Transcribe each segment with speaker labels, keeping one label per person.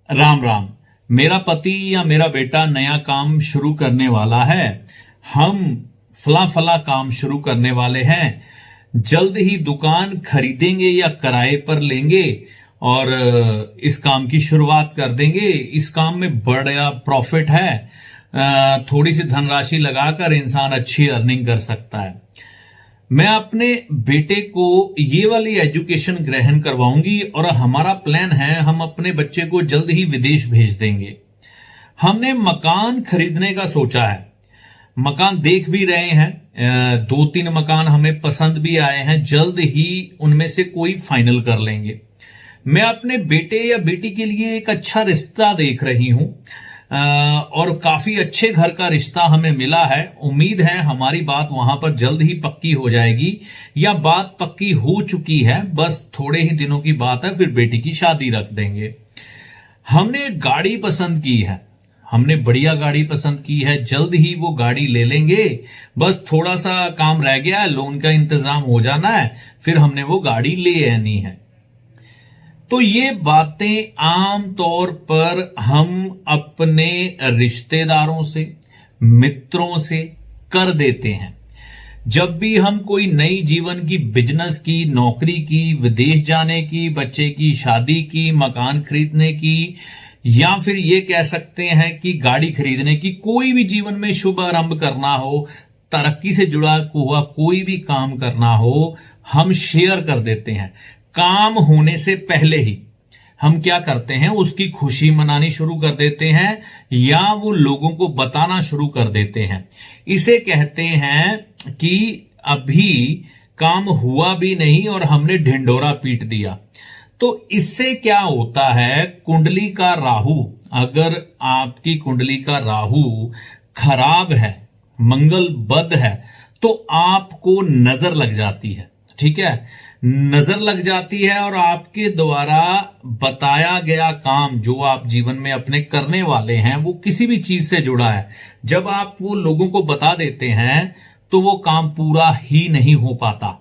Speaker 1: राम राम। मेरा पति या मेरा बेटा नया काम शुरू करने वाला है। हम फला फला काम शुरू करने वाले हैं। जल्द ही दुकान खरीदेंगे या किराए पर लेंगे और इस काम की शुरुआत कर देंगे। इस काम में बड़ा प्रॉफिट है। थोड़ी सी धनराशि लगाकर इंसान अच्छी अर्निंग कर सकता है। मैं अपने बेटे को ये वाली एजुकेशन ग्रहण करवाऊंगी और हमारा प्लान है हम अपने बच्चे को जल्द ही विदेश भेज देंगे। हमने मकान खरीदने का सोचा है। मकान देख भी रहे हैं। 2-3 मकान हमें पसंद भी आए हैं। जल्द ही उनमें से कोई फाइनल कर लेंगे। मैं अपने बेटे या बेटी के लिए एक अच्छा रिश्ता देख रही हूं और काफी अच्छे घर का रिश्ता हमें मिला है। उम्मीद है हमारी बात वहां पर जल्द ही पक्की हो जाएगी या बात पक्की हो चुकी है। बस थोड़े ही दिनों की बात है, फिर बेटी की शादी रख देंगे। हमने एक गाड़ी पसंद की है। हमने बढ़िया गाड़ी पसंद की है। जल्द ही वो गाड़ी ले लेंगे। बस थोड़ा सा काम रह गया है, लोन का इंतजाम हो जाना है, फिर हमने वो गाड़ी ले आनी है। तो ये बातें आम तौर पर हम अपने रिश्तेदारों से, मित्रों से कर देते हैं। जब भी हम कोई नई जीवन की, बिजनेस की, नौकरी की, विदेश जाने की, बच्चे की शादी की, मकान खरीदने की, या फिर ये कह सकते हैं कि गाड़ी खरीदने की, कोई भी जीवन में शुभ आरंभ करना हो, तरक्की से जुड़ा हुआ कोई भी काम करना हो, हम शेयर कर देते हैं। काम होने से पहले ही हम क्या करते हैं, उसकी खुशी मनानी शुरू कर देते हैं या वो लोगों को बताना शुरू कर देते हैं। इसे कहते हैं कि अभी काम हुआ भी नहीं और हमने ढिंढोरा पीट दिया। तो इससे क्या होता है, कुंडली का राहु, अगर आपकी कुंडली का राहु खराब है, मंगल बद है, तो आपको नजर लग जाती है। ठीक है, नजर लग जाती है और आपके द्वारा बताया गया काम जो आप जीवन में अपने करने वाले हैं वो किसी भी चीज से जुड़ा है, जब आप वो लोगों को बता देते हैं तो वो काम पूरा ही नहीं हो पाता।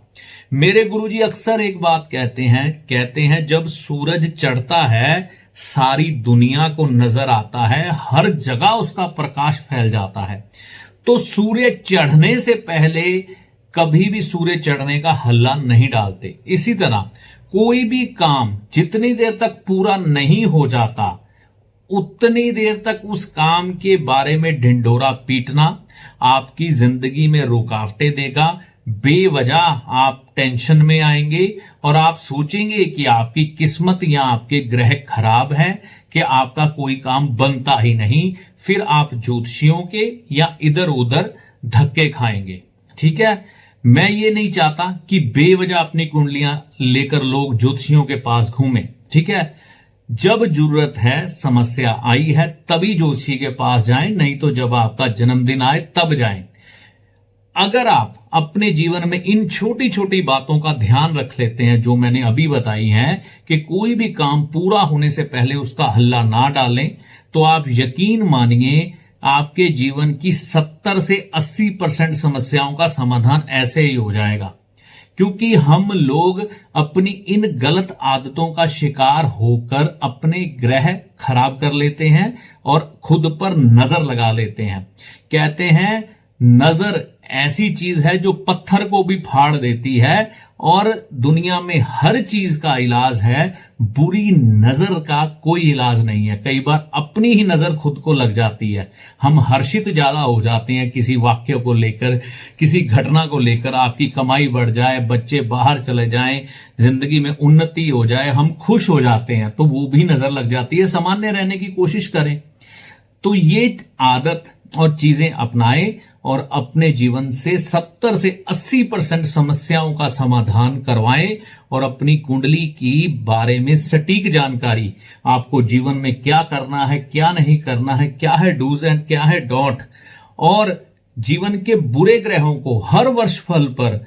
Speaker 1: मेरे गुरुजी अक्सर एक बात कहते हैं जब सूरज चढ़ता है सारी दुनिया को नजर आता है, हर जगह उसका प्रकाश फैल जाता है। तो सूर्य चढ़ने से पहले कभी भी सूर्य चढ़ने का हल्ला नहीं डालते। इसी तरह कोई भी काम जितनी देर तक पूरा नहीं हो जाता उतनी देर तक उस काम के बारे में ढिंढोरा पीटना आपकी जिंदगी में रुकावटें देगा। बेवजह आप टेंशन में आएंगे और आप सोचेंगे कि आपकी किस्मत या आपके ग्रह खराब है कि आपका कोई काम बनता ही नहीं। फिर आप ज्योतिषियों के या इधर उधर धक्के खाएंगे। ठीक है, मैं ये नहीं चाहता कि बेवजह अपनी कुंडलियां लेकर लोग ज्योतिषियों के पास घूमें। ठीक है, जब जरूरत है, समस्या आई है, तभी ज्योतिषी के पास जाएं, नहीं तो जब आपका जन्मदिन आए तब जाएं। अगर आप अपने जीवन में इन छोटी छोटी बातों का ध्यान रख लेते हैं जो मैंने अभी बताई हैं, कि कोई भी काम पूरा होने से पहले उसका हल्ला ना डालें, तो आप यकीन मानिए आपके जीवन की 70 से 80% समस्याओं का समाधान ऐसे ही हो जाएगा। क्योंकि हम लोग अपनी इन गलत आदतों का शिकार होकर अपने ग्रह खराब कर लेते हैं और खुद पर नजर लगा लेते हैं। कहते हैं नजर ऐसी चीज है जो पत्थर को भी फाड़ देती है और दुनिया में हर चीज का इलाज है, बुरी नजर का कोई इलाज नहीं है। कई बार अपनी ही नजर खुद को लग जाती है। हम हर्षित ज्यादा हो जाते हैं किसी वाक्य को लेकर, किसी घटना को लेकर, आपकी कमाई बढ़ जाए, बच्चे बाहर चले जाएं, जिंदगी में उन्नति हो जाए, हम खुश हो जाते हैं, तो वो भी नजर लग जाती है। सामान्य रहने की कोशिश करें। तो ये आदत और चीजें अपनाएं और अपने जीवन से 70 से 80% समस्याओं का समाधान करवाएं और अपनी कुंडली की बारे में सटीक जानकारी, आपको जीवन में क्या करना है, क्या नहीं करना है, क्या है डूज एंड क्या है डॉट, और जीवन के बुरे ग्रहों को हर वर्षफल पर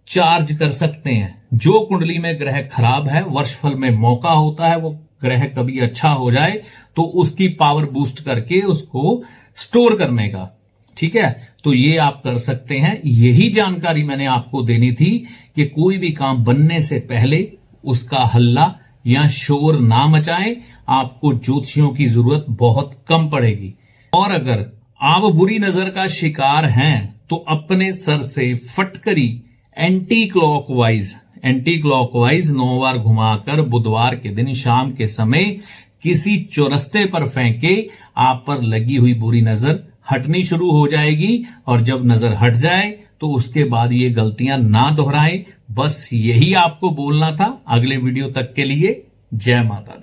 Speaker 1: चार्ज कर सकते हैं। जो कुंडली में ग्रह खराब है, वर्षफल में मौका होता है वो ग्रह कभी अच्छा हो जाए तो उसकी पावर बूस्ट करके उसको स्टोर करने का। ठीक है, तो ये आप कर सकते हैं। यही जानकारी मैंने आपको देनी थी कि कोई भी काम बनने से पहले उसका हल्ला या शोर ना मचाएं, आपको ज्योतिषियों की जरूरत बहुत कम पड़ेगी। और अगर आप बुरी नजर का शिकार हैं तो अपने सर से फटकरी एंटी क्लॉकवाइज 9 बार घुमाकर बुधवार के दिन शाम के समय किसी चौरस्ते पर फेंके, आप पर लगी हुई बुरी नजर हटनी शुरू हो जाएगी। और जब नजर हट जाए तो उसके बाद ये गलतियां ना दोहराएं। बस यही आपको बोलना था। अगले वीडियो तक के लिए जय माता दी।